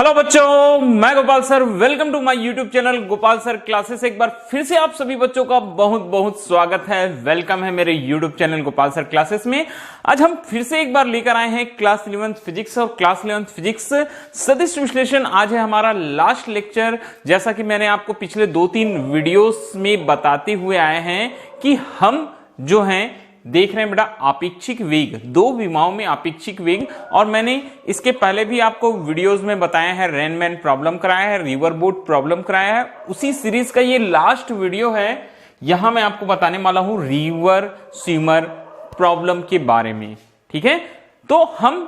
Hello बच्चों, मैं Gopal sir. Welcome to my YouTube channel Gopal sir classes. एक बार फिर से आप सभी बच्चों का बहुत बहुत स्वागत है, वेलकम है मेरे YouTube channel Gopal sir classes में। आज हम फिर से एक बार लेकर आए हैं क्लास 11th फिजिक्स और क्लास 11th फिजिक्स सदिश विश्लेषण। आज है हमारा लास्ट लेक्चर। जैसा कि मैंने आपको पिछले 2-3 वीडियोस में बताते हुए आए हैं कि हम जो हैं देख रहे हैं बेटा आपेक्षिक वेग, दो विमाओं में आपेक्षिक वेग। और मैंने इसके पहले भी आपको वीडियोस में बताया है, रेनमैन प्रॉब्लम कराया है, रिवर बोट प्रॉब्लम कराया है। उसी सीरीज का ये लास्ट वीडियो है। यहां मैं आपको बताने वाला हूं रिवर स्विमर प्रॉब्लम के बारे में। ठीक है, तो हम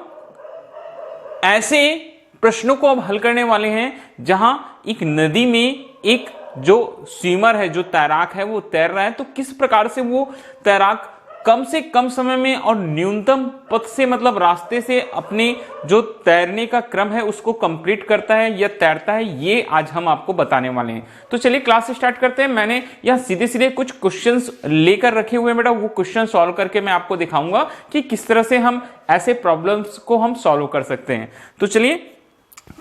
ऐसे प्रश्नों को अब हल करने वाले हैं जहां एक नदी में एक जो स्विमर है, जो तैराक है, वो तैर रहा है। तो किस प्रकार से वो तैराक कम से कम समय में और न्यूनतम पथ से, मतलब रास्ते से, अपने जो तैरने का क्रम है उसको कंप्लीट करता है या तैरता है, ये आज हम आपको बताने वाले हैं। तो चलिए क्लास स्टार्ट करते हैं। मैंने यहाँ सीधे सीधे कुछ क्वेश्चंस लेकर रखे हुए हैं बेटा, वो क्वेश्चन सॉल्व करके मैं आपको दिखाऊंगा कि किस तरह से हम ऐसे प्रॉब्लम्स को हम सॉल्व कर सकते हैं। तो चलिए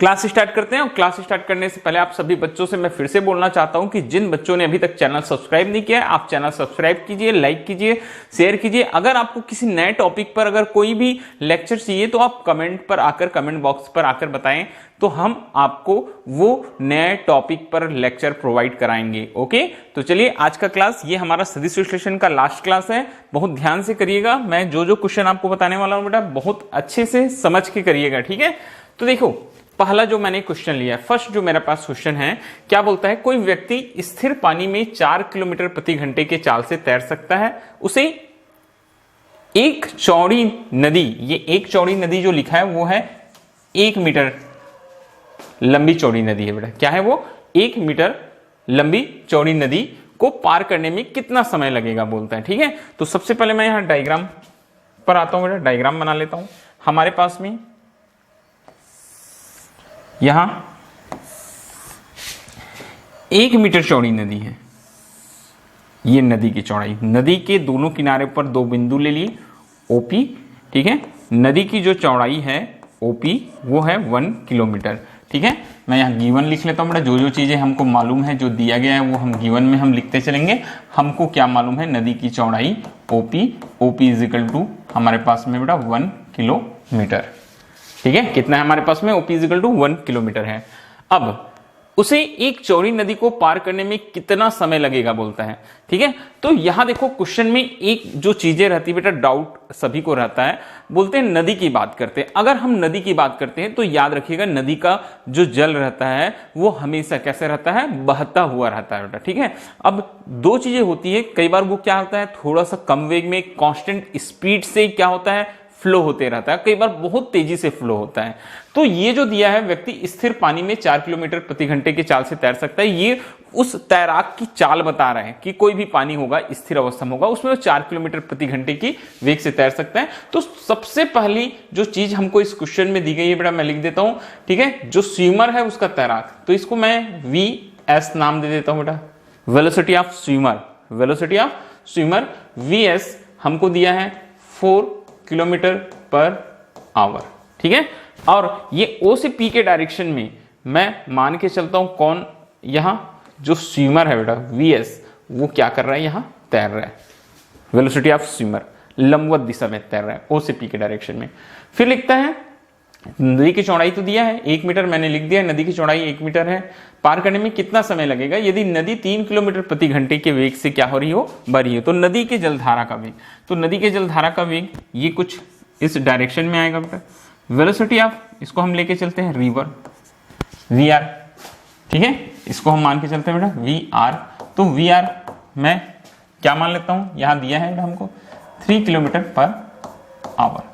क्लास स्टार्ट करते हैं। और क्लास स्टार्ट करने से पहले आप सभी बच्चों से मैं फिर से बोलना चाहता हूं कि जिन बच्चों ने अभी तक चैनल सब्सक्राइब नहीं किया है, आप चैनल सब्सक्राइब कीजिए, लाइक कीजिए, शेयर कीजिए। अगर आपको किसी नए टॉपिक पर अगर कोई भी लेक्चर चाहिए तो आप कमेंट पर आकर, कमेंट बॉक्स पर आकर बताएं, तो हम आपको वो नए टॉपिक पर लेक्चर प्रोवाइड कराएंगे। ओके, तो चलिए आज का क्लास, ये हमारा सदिश विश्लेषण का लास्ट क्लास है। बहुत ध्यान से करिएगा। मैं जो जो क्वेश्चन आपको बताने वाला हूं बेटा, बहुत अच्छे से समझ के करिएगा। ठीक है, तो देखो पहला जो मैंने क्वेश्चन लिया है, फर्स्ट जो मेरे पास क्वेश्चन है, क्या बोलता है, कोई व्यक्ति स्थिर पानी में 4 किलोमीटर प्रति घंटे के चाल से तैर सकता है। उसे एक चौड़ी नदी, ये एक चौड़ी नदी जो लिखा है वो है 1 मीटर लंबी चौड़ी नदी है बेटा। क्या है वो? 1 मीटर लंबी चौड़ी नदी को पार करने में कितना समय लगेगा बोलता है। ठीक है, तो सबसे पहले मैं यहां डायग्राम पर आता हूं बेटा, डायग्राम बना लेता हूं। हमारे पास में यहां 1 मीटर चौड़ी नदी है, ये नदी की चौड़ाई। नदी के दोनों किनारे पर 2 बिंदु ले लिए, ओपी। ठीक है, नदी की जो चौड़ाई है ओपी वो है 1 किलोमीटर। ठीक है, मैं यहां गिवन लिख लेता हूं बेटा। जो जो चीजें हमको मालूम है, जो दिया गया है, वो हम गिवन में हम लिखते चलेंगे। हमको क्या मालूम है? नदी की चौड़ाई OP, OP is equal to हमारे पास में बेटा 1 किलोमीटर। ठीक है, कितना है हमारे पास में? OP is equal to 1 kilometre है। अब उसे एक चौड़ी नदी को पार करने में कितना समय लगेगा बोलता है। ठीक है, तो यहां देखो क्वेश्चन में एक जो चीजें रहती है बेटा, डाउट सभी को रहता है। बोलते हैं नदी की बात करते हैं। अगर हम नदी की बात करते हैं तो याद रखिएगा, नदी का जो जल रहता है वो हमेशा कैसे रहता है? बहता हुआ रहता है बेटा। ठीक है, अब दो चीजें होती है, कई बार वो क्या होता है, थोड़ा सा कम वेग में कांस्टेंट स्पीड से क्या होता है, फ्लो होते रहता है, कई बार बहुत तेजी से फ्लो होता है। तो ये जो दिया है, व्यक्ति स्थिर पानी में 4 किलोमीटर प्रति घंटे की चाल से तैर सकता है, ये उस तैराक की चाल बता रहे हैं कि कोई भी पानी होगा, स्थिर अवस्था में होगा, उसमें वो 4 किलोमीटर प्रति घंटे की वेग से तैर सकता है। तो सबसे पहली जो चीज हमको इस क्वेश्चन में दी गई है बेटा, मैं लिख देता हूं। ठीक है, जो स्विमर है उसका तैराक, तो इसको मैं VS नाम दे देता हूं बेटा, velocity of swimmer. Velocity of swimmer VS हमको दिया है 4 किलोमीटर पर आवर। ठीक है, और ये O से P के डायरेक्शन में मैं मान के चलता हूं, कौन? यहां जो स्विमर है बेटा VS, वो क्या कर रहा है? यहां तैर रहा है। वेलोसिटी ऑफ स्विमर लंबवत दिशा में तैर रहा है, O से P के डायरेक्शन में। फिर लिखता है नदी की चौड़ाई तो दिया है 1 मीटर, मैंने लिख दिया नदी की चौड़ाई 1 मीटर है। पार करने में कितना समय लगेगा? यदि नदी 3 किलोमीटर प्रति घंटे के वेग से क्या हो रही हो? बढ़ रही हो, तो नदी के जलधारा का वेग, तो नदी के जलधारा का वेग ये कुछ इस डायरेक्शन में आएगा बेटा। वेलोसिटी ऑफ, इसको हम लेके चलते हैं रिवर, VR। ठीक है, इसको हम मान के चलते हैं बेटा VR। तो VR मैं क्या मान लेता हूं? यहां दिया है बेटा हमको 3 किलोमीटर पर आवर।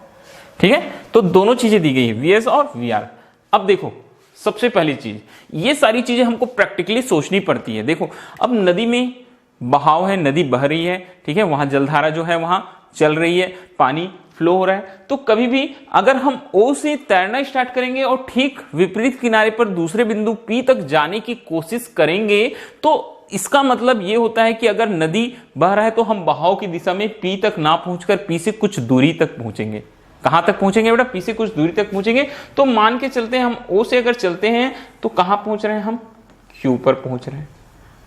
ठीक है, तो दोनों चीजें दी गई है, VS और VR। अब देखो सबसे पहली चीज, ये सारी चीजें हमको प्रैक्टिकली सोचनी पड़ती है। देखो अब नदी में बहाव है, नदी बह रही है। ठीक है, वहां जलधारा जो है वहां चल रही है, पानी फ्लो हो रहा है। तो कभी भी अगर हम O से तैरना स्टार्ट करेंगे और ठीक विपरीत किनारे पर दूसरे बिंदु P तक जाने की कोशिश करेंगे, तो इसका मतलब यह होता है कि अगर नदी बह रहा है तो हम बहाव की दिशा में P तक ना पहुंचकर P से कुछ दूरी तक पहुंचेंगे। कहां तक पहुंचेंगे बेटा, पी से कुछ दूरी तक पहुंचेंगे। तो मान के चलते हैं हम ओ से अगर चलते हैं तो कहां पहुंच रहे हैं हम, क्यू पर पहुंच रहे हैं।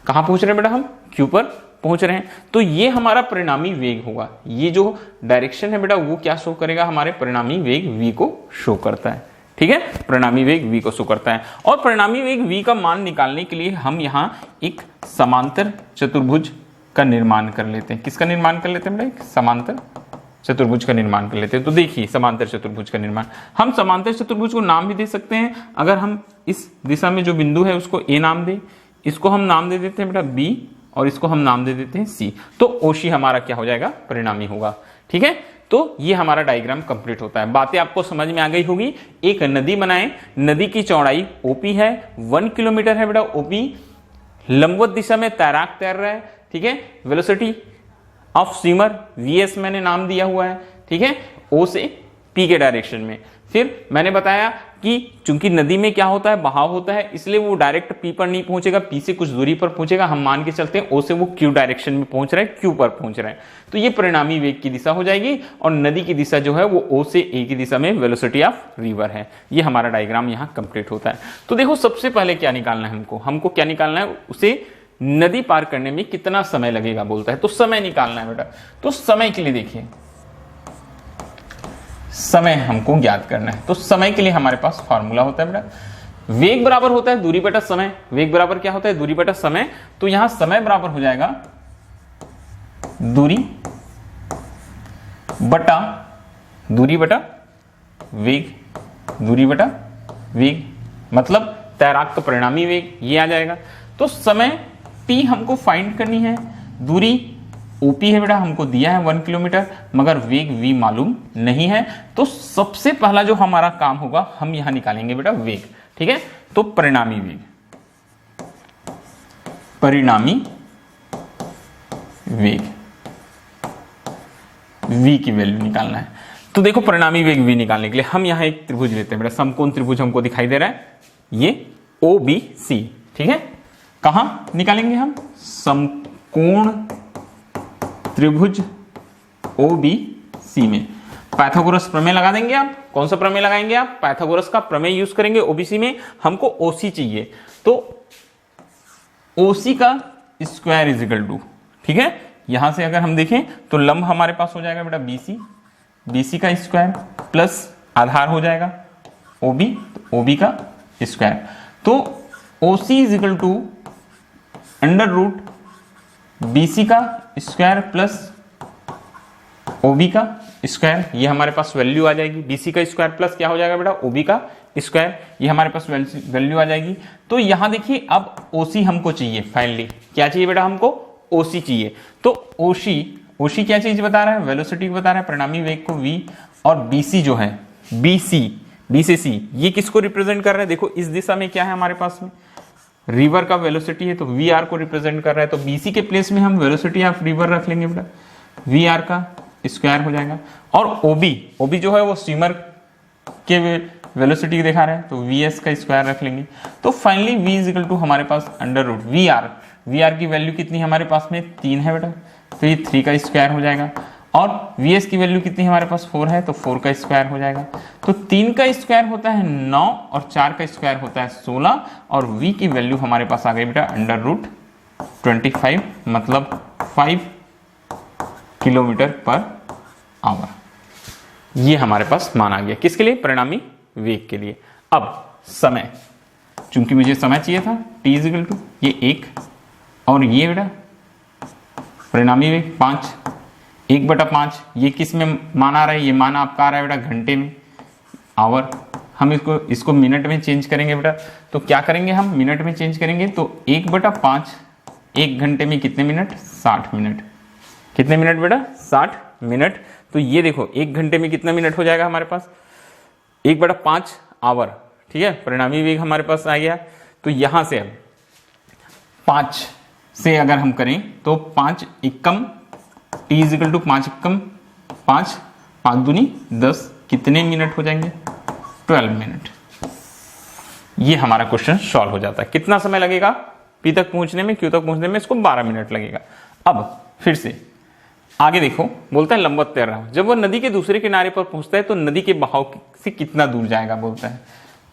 कहां पहुंच रहे हैं बेटा, हम क्यू पर पहुंच रहे हैं। तो ये हमारा परिणामी वेग होगा, ये जो डायरेक्शन है बेटा वो क्या शो करेगा, हमारे परिणामी वेग v को शो करता है। ठीक है, परिणामी वेग v को शो करता है। और परिणामी वेग v का मान निकालने के लिए हम यहां एक समांतर चतुर्भुज का निर्माण कर लेते हैं। किसका निर्माण कर लेते हैं बेटा, एक समांतर चतुर्भुज का निर्माण कर लेते हैं। तो देखिए समांतर चतुर्भुज का निर्माण, हम समांतर चतुर्भुज को नाम भी दे सकते हैं। अगर हम इस दिशा में जो बिंदु है उसको a नाम दे, इसको हम नाम दे देते हैं बेटा b, और इसको हम नाम दे देते हैं C। तो OC हमारा क्या हो जाएगा, परिणामी होगा। ठीक है, तो ये हमारा डायग्राम कंप्लीट होता है। बातें आपको समझ में आ गई होगी। एक नदी बनाएं, नदी की चौड़ाई OP है, 1 किलोमीटर है बेटा OP, लंबवत दिशा में तैराक तैर रहा है। ठीक है, वेलोसिटी ऑफ स्विमर VS मैंने नाम दिया हुआ है। ठीक है, O से P के डायरेक्शन में। फिर मैंने बताया कि चूंकि नदी में क्या होता है, बहाव होता है, इसलिए वो डायरेक्ट P पर नहीं पहुंचेगा, P से कुछ दूरी पर पहुंचेगा। हम मान के चलते हैं O से वो Q डायरेक्शन में पहुंच रहा है, Q पर पहुंच रहा है। तो ये परिणामी वेग की दिशा हो जाएगी, और नदी की दिशा जो है वो O से A की दिशा में वेलोसिटी ऑफ रिवर है। ये हमारा डायग्राम यहाँ कंप्लीट होता है। तो देखो सबसे पहले क्या निकालना है हमको क्या निकालना है, उसे नदी पार करने में कितना समय लगेगा बोलता है, तो समय निकालना है बेटा। तो समय के लिए देखिए, समय हमको ज्ञात करना है। तो समय के लिए हमारे पास फॉर्मूला होता है बेटा, वेग बराबर होता है दूरी बटा समय। वेग बराबर क्या होता है, दूरी बटा समय। तो यहां समय बराबर हो जाएगा दूरी बटा वेग, दूरी बटा वेग मतलब तैराक का परिणामी वेग ये आ जाएगा। तो समय T हमको फाइंड करनी है, दूरी OP है बेटा हमको दिया है 1 किलोमीटर, मगर वेग v मालूम नहीं है। तो सबसे पहला जो हमारा काम होगा, हम यहां निकालेंगे बेटा वेग। ठीक है, तो परिणामी वेग v की वैल्यू निकालना है। तो देखो परिणामी वेग v निकालने के लिए हम यहां एक त्रिभुज लेते हैं बेटा, समकोण त्रिभुज हमको दिखाई दे रहा है, ये OBC। ठीक है, कहां निकालेंगे हम, समकोण त्रिभुज OBC में। पाइथागोरस प्रमेय लगा देंगे आप। कौन सा प्रमेय लगाएंगे आप, पाइथागोरस का प्रमेय यूज करेंगे OBC में। हमको OC चाहिए, तो OC का स्क्वायर इज इक्वल टू, ठीक है, यहां से अगर हम देखें तो लंब हमारे पास हो जाएगा बेटा BC का स्क्वायर प्लस आधार हो जाएगा OB, तो OB का स्क्वायर। तो OC is equal to under root BC का स्क्वायर प्लस OB का स्क्वायर, ये हमारे पास वैल्यू आ जाएगी। BC का स्क्वायर प्लस क्या हो जाएगा बेटा, OB का स्क्वायर, ये हमारे पास वैल्यू आ जाएगी। तो यहां देखिए अब OC हमको चाहिए, फाइनली क्या चाहिए बेटा, हमको OC चाहिए। तो OC क्या चीज बता रहा है, वेलोसिटी बता रहा है, परिणामी वेग को v, और BC जो है B से C, ये किसको रिप्रेजेंट कर रहा है, देखो इस दिशा में क्या है हमारे पास में, रिवर का वेलोसिटी है, तो VR को रिप्रेजेंट कर रहा है। तो BC के प्लेस में हम वेलोसिटी ऑफ रिवर रख लेंगे बेटा, VR का स्क्वायर हो जाएगा। और OB जो है वो स्विमर के वेलोसिटी दिखा रहा है, तो VS का स्क्वायर रख लेंगे। तो finally V is equal to हमारे पास अंडर रूट VR की वैल्यू कितनी हमारे पास में 3 है बेटा, तो ये 3 का स्क्वायर हो जाएगा। और VS की वैल्यू कितनी हमारे पास 4 है, तो 4 का स्क्वायर हो जाएगा। तो 3 का स्क्वायर होता है 9 और 4 का स्क्वायर होता है 16, और V की वैल्यू हमारे पास आ गई बेटा अंडर रूट 25, मतलब 5 किलोमीटर पर आवर। ये हमारे पास मान आ गया, किसके लिए, परिणामी वेग के लिए। अब समय, चूंकि मुझे समय चाहिए था, T इज इक्वल टू ये 1 और ये बेटा परिणामी वेग 5, 1/5, ये किस में मान आ रहा है, ये मान आपका आ रहा है बेटा घंटे में, आवर। हम इसको मिनट में चेंज करेंगे बेटा, तो क्या करेंगे हम, मिनट में चेंज करेंगे। तो 1/5 1 घंटे में कितने मिनट, 60 मिनट। कितने मिनट बेटा, 60 मिनट। तो ये देखो 1 घंटे में कितना मिनट हो जाएगा हमारे पास, 1/5 आवर। ठीक है, परिणामी वेग हमारे पास आ गया। तो यहां से अब 5 से अगर हम करें तो 5 एकम, T इज इक्वल टू 5 एकम 5, 5 दूनी 10, कितने मिनट हो जाएंगे, 12 मिनट। ये हमारा क्वेश्चन सॉल्व हो जाता है। कितना समय लगेगा P तक पहुंचने में, Q तक पहुंचने में, इसको 12 मिनट लगेगा। अब फिर से आगे देखो, बोलता है लंबवत तैर रहा, जब वह नदी के दूसरे किनारे पर पहुंचता है तो नदी के बहाव से कितना दूर जाएगा बोलता है।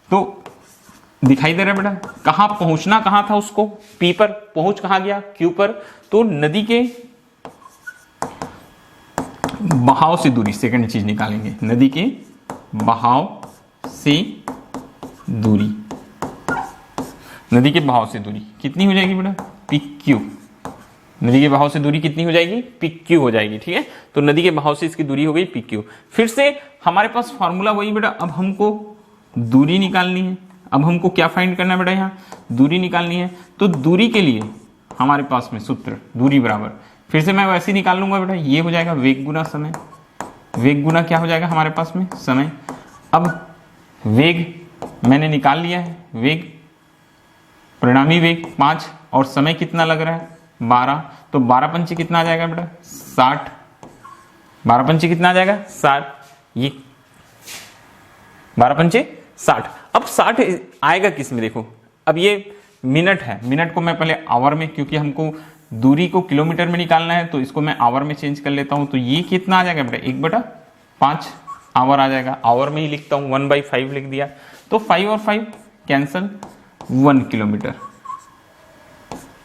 तो दिखाई दे रहा है बेटा, कहां पहुंचना कहां था उसको, पी पर, पहुंच कहां गया, क्यू पर। तो नदी के बहाव से दूरी, सेकंड चीज निकालेंगे, नदी के बहाव से दूरी, नदी के बहाव से दूरी कितनी हो जाएगी बेटा, पी क्यू। नदी के बहाव से दूरी कितनी हो जाएगी, पी क्यू हो जाएगी, ठीक है। तो नदी के बहाव से इसकी दूरी हो गई पी क्यू। फिर से हमारे पास फॉर्मूला वही बेटा, अब हमको दूरी निकालनी है। अब हमको क्या फाइंड करना है बेटा, यहाँ दूरी निकालनी है। तो दूरी के लिए हमारे पास में सूत्र, दूरी बराबर, फिर से मैं वैसे ही निकाल लूंगा बेटा, ये हो जाएगा वेग गुना समय। वेग गुना क्या हो जाएगा हमारे पास में, समय। अब वेग मैंने निकाल लिया है, वेग, परिणामी वेग 5 और समय कितना लग रहा है 12। तो 12 पंचे कितना आ जाएगा बेटा 60, 12 पंचे कितना आ जाएगा 60, ये 12 पंचे 60। अब 60 आएगा किस में, देखो अब ये मिनट है, मिनट को मैं पहले आवर में, क्योंकि हमको दूरी को किलोमीटर में निकालना है तो इसको मैं आवर में चेंज कर लेता हूं। तो ये कितना आ जाएगा बेटा 1/5 आवर आ जाएगा, आवर में ही लिखता हूं, 1/5 लिख दिया। तो 5 और 5 कैंसल, 1 किलोमीटर।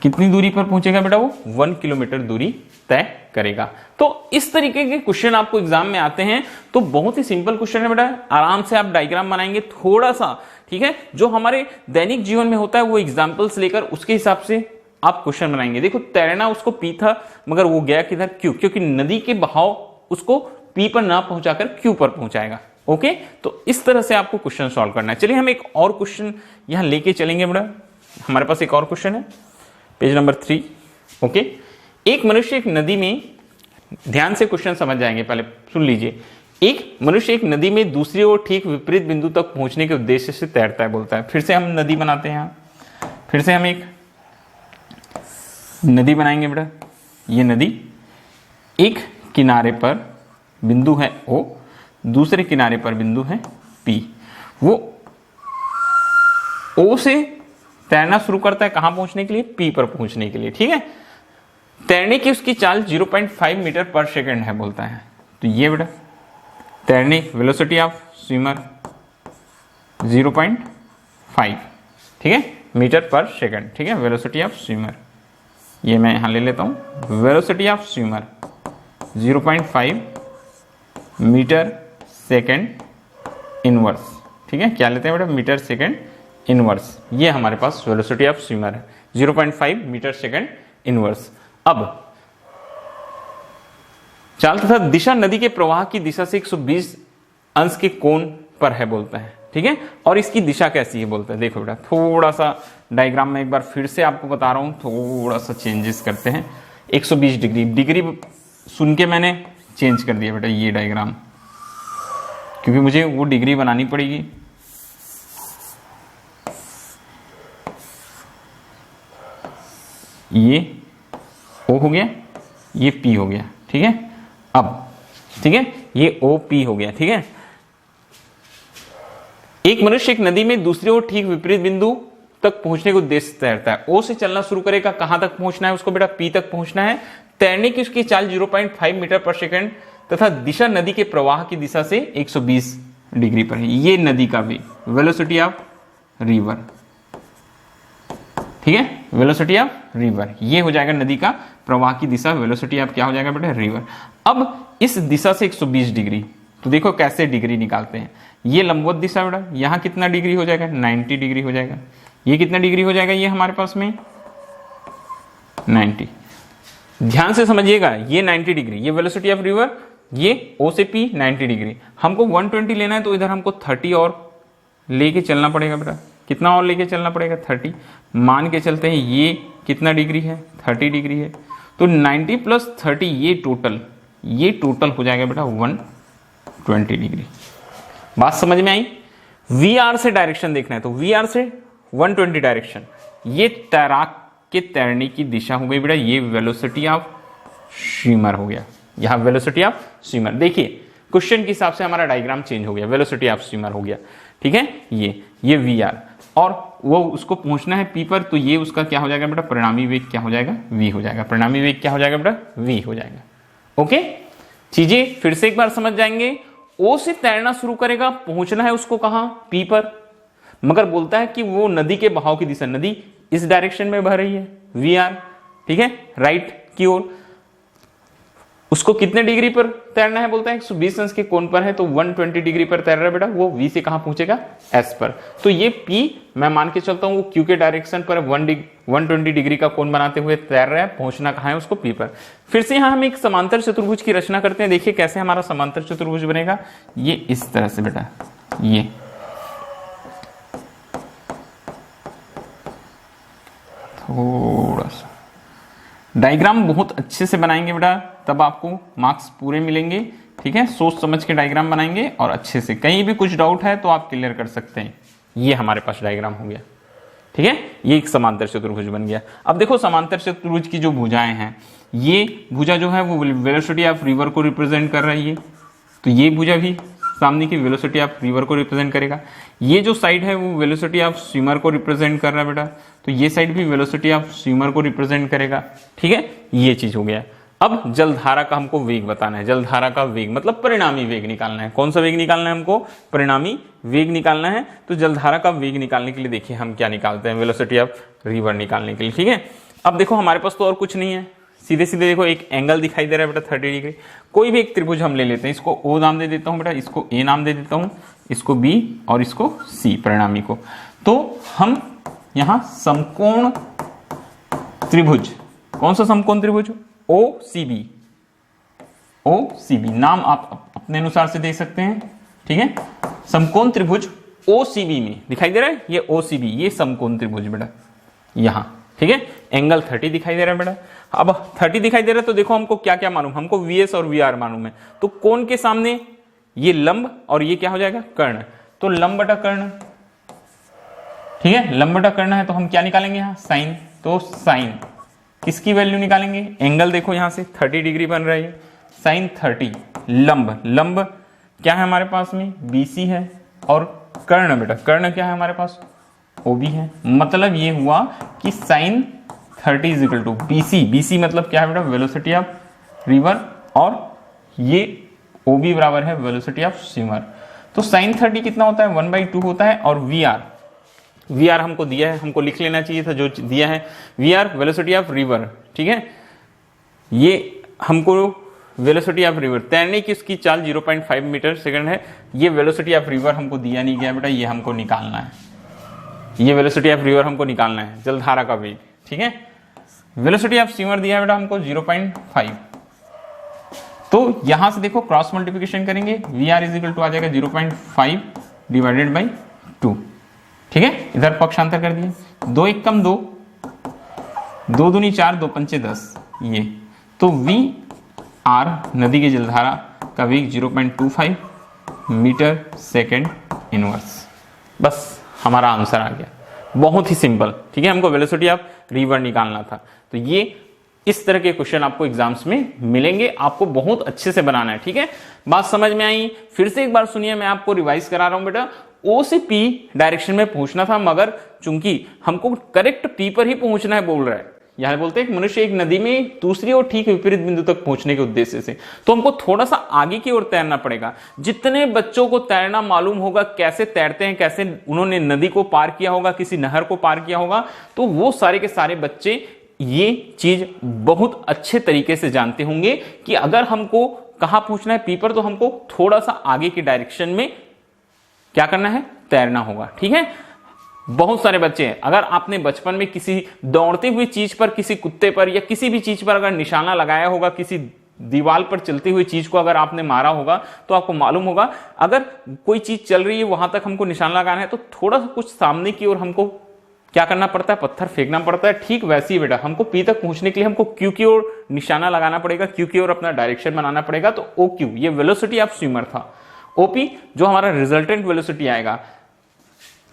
कितनी दूरी पर पहुंचेगा बेटा वो, 1 किलोमीटर दूरी तय करेगा। तो इस तरीके के क्वेश्चन आपको एग्जाम में आते हैं। तो बहुत ही सिंपल क्वेश्चन है बेटा, आराम से आप डायग्राम बनाएंगे थोड़ा सा, ठीक है, जो हमारे दैनिक जीवन में होता है वो एग्जाम्पल्स लेकर उसके हिसाब से आप क्वेश्चन बनाएंगे। देखो तैरना उसको पी था, मगर वो गया किधर, क्यू, क्योंकि नदी के बहाव उसको पी पर ना पहुंचाकर क्यू पर पहुंचाएगा। ओके, तो इस तरह से आपको क्वेश्चन सॉल्व करना है। चलिए हम एक और क्वेश्चन यहां लेके चलेंगे बेटा। हमारे पास एक और क्वेश्चन है, पेज नंबर 3। ओके, एक मनुष्य एक नदी में, ध्यान से क्वेश्चन समझ जाएंगे, पहले सुन लीजिए। एक मनुष्य एक नदी में दूसरी ओर ठीक विपरीत बिंदु तक पहुंचने के उद्देश्य से तैरता है बोलता है। फिर से हम नदी बनाते हैं, यहाँ फिर से हम एक नदी बनाएंगे बेटा। ये नदी, एक किनारे पर बिंदु है O, दूसरे किनारे पर बिंदु है P। वो O से तैरना शुरू करता है, कहां पहुंचने के लिए, P पर पहुंचने के लिए, ठीक है। तैरने की उसकी चाल 0.5 मीटर पर सेकंड है बोलता है। तो ये बेटा तैरने, वेलोसिटी ऑफ स्विमर 0.5, ठीक है, मीटर पर सेकंड, ठीक है, वेलोसिटी ऑफ स्विमर। ये मैं यहां ले लेता हूं, velocity of swimmer 0.5 metre second inverse, ठीक है, क्या लेते हैं बेटा, मीटर सेकंड इनवर्स। ये हमारे पास वेलोसिटी ऑफ स्विमर है, 0.5 मीटर सेकंड इनवर्स। अब चाल तथा दिशा नदी के प्रवाह की दिशा से 120 अंश के कोण पर है बोलता है, ठीक है। और इसकी दिशा कैसी है बोलता है। देखो बेटा थोड़ा सा डायग्राम में एक बार फिर से आपको बता रहा हूं, थोड़ा सा चेंजेस करते हैं। 120 डिग्री, डिग्री सुन के मैंने चेंज कर दिया बेटा ये डायग्राम, क्योंकि मुझे वो डिग्री बनानी पड़ेगी। ये O हो गया, ये P हो गया, ठीक है। अब ठीक है, ये OP हो गया, ठीक है। एक मनुष्य एक नदी में दूसरी ओर ठीक विपरीत बिंदु तक पहुंचने के उद्देश्य से तैरता है। O से चलना शुरू करेगा, कहां तक पहुंचना है उसको बेटा, P तक पहुंचना है। तैरने की उसकी चाल 0.5 मीटर पर सेकंड तथा दिशा नदी के प्रवाह की दिशा से 120 डिग्री पर है। ये नदी का वेग, वेलोसिटी ऑफ रिवर, ठीक है, वेलोसिटी ऑफ रिवर। ये हो जाएगा नदी का प्रवाह की दिशा, वेलोसिटी ऑफ क्या हो जाएगा बेटा, रिवर। अब इस दिशा से 120 डिग्री, तो देखो कैसे डिग्री निकालते हैं। ये लंबवत दिशा बेटा, यहां कितना डिग्री हो जाएगा, 90 डिग्री हो जाएगा। ये कितना डिग्री हो जाएगा, ये हमारे पास में 90। ध्यान से समझिएगा, ये 90 डिग्री, ये वेलोसिटी ऑफ रिवर, ये O से P 90 डिग्री। हमको 120 लेना है, तो इधर हमको 30 और लेके चलना पड़ेगा बेटा। कितना और लेके चलना पड़ेगा, 30। मान के चलते हैं ये कितना डिग्री है, 30 डिग्री है। तो 90 प्लस 30, ये टोटल हो जाएगा बेटा 120 डिग्री। बात समझ में आई। VR से डायरेक्शन देखना है, तो VR से 120 डायरेक्शन, ये तैराक के तैरने की दिशा हो गई बेटा, ये वेलोसिटी ऑफ स्विमर हो गया, यहां वेलोसिटी ऑफ स्विमर। देखिए क्वेश्चन के हिसाब से हमारा डायग्राम चेंज हो गया, वेलोसिटी ऑफ स्विमर हो गया, ठीक है। ये VR, और वो उसको पहुंचना है P पर, तो ये उसका क्या हो जाएगा बेटा, परिणामी वेग क्या हो जाएगा, V हो जाएगा। परिणामी वेग क्या हो जाएगा बेटा, V हो जाएगा। ओके, चीजें फिर से एक बार समझ जाएंगे। ओ से तैरना शुरू करेगा, पहुंचना है उसको कहां, पी पर, मगर बोलता है कि वो नदी के बहाव की दिशा, नदी इस डायरेक्शन में बह रही है वी आर, ठीक है, राइट की ओर। उसको कितने डिग्री पर तैरना है, बोलता है 120 अंश के कोण पर है, तो 120 डिग्री पर तैर रहा है बेटा, वो V से कहां पहुंचेगा, S पर। तो ये P मैं मान के चलता हूं वो Q के डायरेक्शन पर 120 डिग्री का कोण बनाते हुए तैर रहा है, पहुंचना कहां है उसको, P पर। फिर से यहां हम एक समांतर चतुर्भुज की रचना करते हैं। देखिए कैसे हमारा समांतर चतुर्भुज बनेगा, ये इस तरह से बेटा, ये थोड़ा सा डायग्राम बहुत अच्छे से बनाएंगे बेटा, तब आपको मार्क्स पूरे मिलेंगे, ठीक है। सोच समझ के डायग्राम बनाएंगे और अच्छे से, कहीं भी कुछ डाउट है तो आप क्लियर कर सकते हैं। ये हमारे पास डायग्राम हो गया, ठीक है, ये एक समांतर चतुर्भुज बन गया। अब देखो समांतर चतुर्भुज की जो भुजाएं हैं, ये भुजा जो है वो वेलोसिटी ऑफ रिवर को रिप्रेजेंट कर रही है, तो ये भुजा भी सामने की वेलोसिटी ऑफ रिवर को रिप्रेजेंट करेगा। ये जो साइड है वो वेलोसिटी ऑफ स्विमर को रिप्रेजेंट कर रहा है बेटा, तो ये साइड भी वेलोसिटी ऑफ स्विमर को रिप्रेजेंट करेगा, ठीक है, ये चीज हो गया। अब जलधारा का हमको वेग बताना है, जलधारा का वेग मतलब परिणामी वेग निकालना है। कौन सा वेग निकालना है हमको, परिणामी वेग निकालना है। तो जलधारा का वेग निकालने के लिए देखिए हम क्या निकालते हैं, वेलोसिटी ऑफ रिवर निकालने के लिए, ठीक है। अब देखो हमारे पास तो और कुछ नहीं है, सीधे सीधे देखो एक एंगल दिखाई दे रहा है बेटा 30 डिग्री। कोई भी एक त्रिभुज हम ले लेते हैं, इसको O नाम दे देता हूं बेटा, इसको A नाम दे देता हूं, इसको B और इसको C परिणामी को। तो हम यहां समकोण त्रिभुज, कौन सा समकोण त्रिभुज, OCB, OCB नाम आप अपने अनुसार से दे सकते हैं, ठीक है। समकोण त्रिभुज OCB में दिखाई दे रहा है, ये OCB, ये समकोण त्रिभुज बेटा यहां, ठीक है। एंगल 30 दिखाई दे रहा है बेटा। अब 30 दिखाई दे रहा है तो देखो हमको क्या क्या मालूम, हमको VS और VR मालूम है। तो कोण के सामने ये लंब और ये क्या हो जाएगा, कर्ण। तो लंब बटा कर्ण, ठीक है, लंब बटा कर्ण है तो हम क्या निकालेंगे यहाँ, साइन। तो साइन किसकी वैल्यू निकालेंगे, एंगल देखो यहां से 30 डिग्री बन रही है, साइन 30, लंब, लंब क्या है हमारे पास में, BC है, और कर्ण बेटा, कर्ण क्या है हमारे पास, OB है। मतलब ये हुआ कि sine 30 is equal to BC, BC मतलब क्या है बेटा, वेलोसिटी ऑफ रिवर, और ये OB बराबर है वेलोसिटी ऑफ स्विमर। तो साइन 30 कितना होता है, 1/2 होता है। और VR हमको दिया है, हमको लिख लेना चाहिए था जो दिया है, VR वेलोसिटी ऑफ रिवर, ठीक है। ये हमको वेलोसिटी ऑफ रिवर, तैरने की उसकी चाल 0.5 मीटर सेकंड है। ये वेलोसिटी ऑफ रिवर हमको दिया नहीं गया बेटा, ये हमको निकालना है, ये वेलोसिटी ऑफ रिवर हमको निकालना है, जलधारा का वेग, ठीक है। वेलोसिटी ऑफ स्विमर दिया है बेटा हमको 0.5। तो यहां से देखो क्रॉस मल्टीप्लिकेशन करेंगे, VR इज इक्वल टू आ जाएगा 0.5 डिवाइडेड बाई 2, ठीक है। इधर पक्षांतर कर दिए, 2 1 कम 2, 2 दूनी 4, 2 पंचे 10, ये तो VR नदी की जलधारा का वेग 0.25 मीटर सेकेंड इनवर्स। बस हमारा आंसर आ गया, बहुत ही सिंपल, ठीक है। हमको वेलोसिटी ऑफ रिवर निकालना था। तो ये इस तरह के क्वेश्चन आपको एग्जाम्स में मिलेंगे, आपको बहुत अच्छे से बनाना है, ठीक है। बात समझ में आई, फिर से एक बार सुनिए, मैं आपको रिवाइज करा रहा हूं बेटा। O से P डायरेक्शन में पहुंचना था, मगर चूंकि हमको करेक्ट P पर ही पहुंचना है बोल रहा है। यहां बोलते हैं मनुष्य एक नदी में दूसरी और ठीक विपरीत बिंदु तक पहुंचने के उद्देश्य से, तो हमको थोड़ा सा आगे की ओर तैरना पड़ेगा। जितने बच्चों को तैरना मालूम होगा, कैसे तैरते हैं, कैसे उन्होंने नदी को पार किया होगा, किसी नहर को पार किया होगा, तो वो सारे के सारे बच्चे ये चीज बहुत अच्छे तरीके से जानते होंगे कि अगर हमको कहां पहुंचना है, P पर, तो हमको थोड़ा सा आगे की डायरेक्शन में क्या करना है, तैरना होगा, ठीक है। बहुत सारे बच्चे हैं, अगर आपने बचपन में किसी दौड़ती हुई चीज पर, किसी कुत्ते पर या किसी भी चीज पर अगर निशाना लगाया होगा, किसी दीवार पर चलती हुई चीज को अगर आपने मारा होगा, तो आपको मालूम होगा अगर कोई चीज चल रही है वहां तक हमको निशाना लगाना है, तो थोड़ा सा कुछ सामने की ओर हमको क्या करना पड़ता है, पत्थर फेंकना पड़ता है। ठीक वैसे ही बेटा हमको P तक पहुंचने के लिए हमको Q की ओर निशाना लगाना पड़ेगा, Q की ओर अपना डायरेक्शन बनाना पड़ेगा। तो OQ ये वेलोसिटी ऑफ स्विमर था, OP जो हमारा रिजल्टेंट वेलोसिटी आएगा,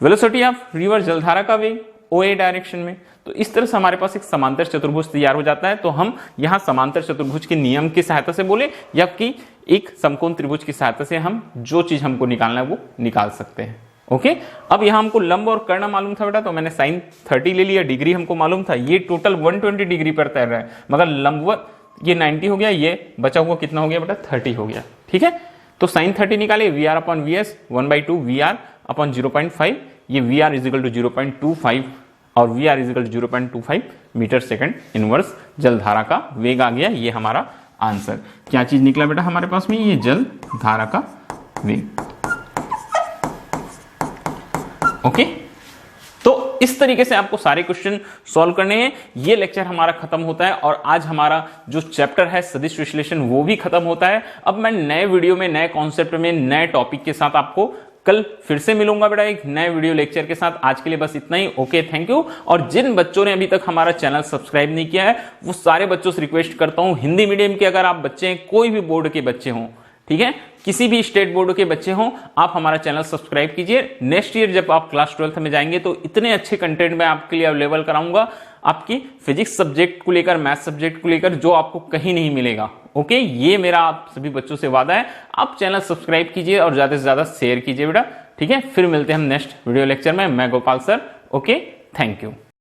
वेलोसिटी ऑफ रिवर जलधारा का वेग OA डायरेक्शन में। तो इस तरह से हमारे पास एक समांतर चतुर्भुज तैयार हो जाता है। तो हम यहां समांतर चतुर्भुज के नियम की सहायता से बोले या कि एक समकोण त्रिभुज की सहायता से हम जो चीज हमको निकालना है वो निकाल सकते हैं। ओके, अब यहां हमको लंब और कर्ण मालूम था बेटा, तो मैंने साइन 30 ले लिया, डिग्री हमको मालूम था, ये टोटल 120 डिग्री पर तैर रहा है, मगर लंबवत ये 90 हो गया, ये बचा हुआ कितना हो गया बेटा 30 हो गया। ठीक है, तो साइन 30 निकाले, v r upon v s 1/2 v r upon 0.5, ये v r is equal to 0.25 और v r is equal to 0.25 metre second inverse जल धारा का वेग आ गया। ये हमारा आंसर क्या चीज निकला बेटा हमारे पास में, ये जल धारा का वेग। ओके, तो इस तरीके से आपको सारे क्वेश्चन सॉल्व करने हैं। ये लेक्चर हमारा खत्म होता है और आज हमारा जो चैप्टर है सदिश विश्लेषण वो भी खत्म होता है। अब मैं नए वीडियो में, नए कॉन्सेप्ट में, नए टॉपिक के साथ आपको कल फिर से मिलूंगा बेटा एक नए वीडियो लेक्चर के साथ। आज के लिए बस इतना ही। Okay, thank you. और जिन बच्चों ने अभी तक हमारा चैनल सब्सक्राइब नहीं किया है वो सारे बच्चों से रिक्वेस्ट करता हूं, हिंदी मीडियम के अगर आप बच्चे हैं, कोई भी बोर्ड के बच्चे हों, ठीक है, किसी भी स्टेट बोर्ड के बच्चे हों, आप हमारा चैनल सब्सक्राइब कीजिए। नेक्स्ट ईयर जब आप क्लास 12th में जाएंगे तो इतने अच्छे कंटेंट मैं आपके लिए अवेलेबल कराऊंगा, आपकी फिजिक्स सब्जेक्ट को लेकर, मैथ सब्जेक्ट को लेकर, जो आपको कहीं नहीं मिलेगा। ओके, ये मेरा आप सभी बच्चों से वादा है। आप चैनल सब्सक्राइब कीजिए और ज्यादा से ज्यादा शेयर कीजिए बेटा। ठीक है, फिर मिलते हैं हम नेक्स्ट वीडियो लेक्चर में। मैं Gopal sir. Okay, thank you.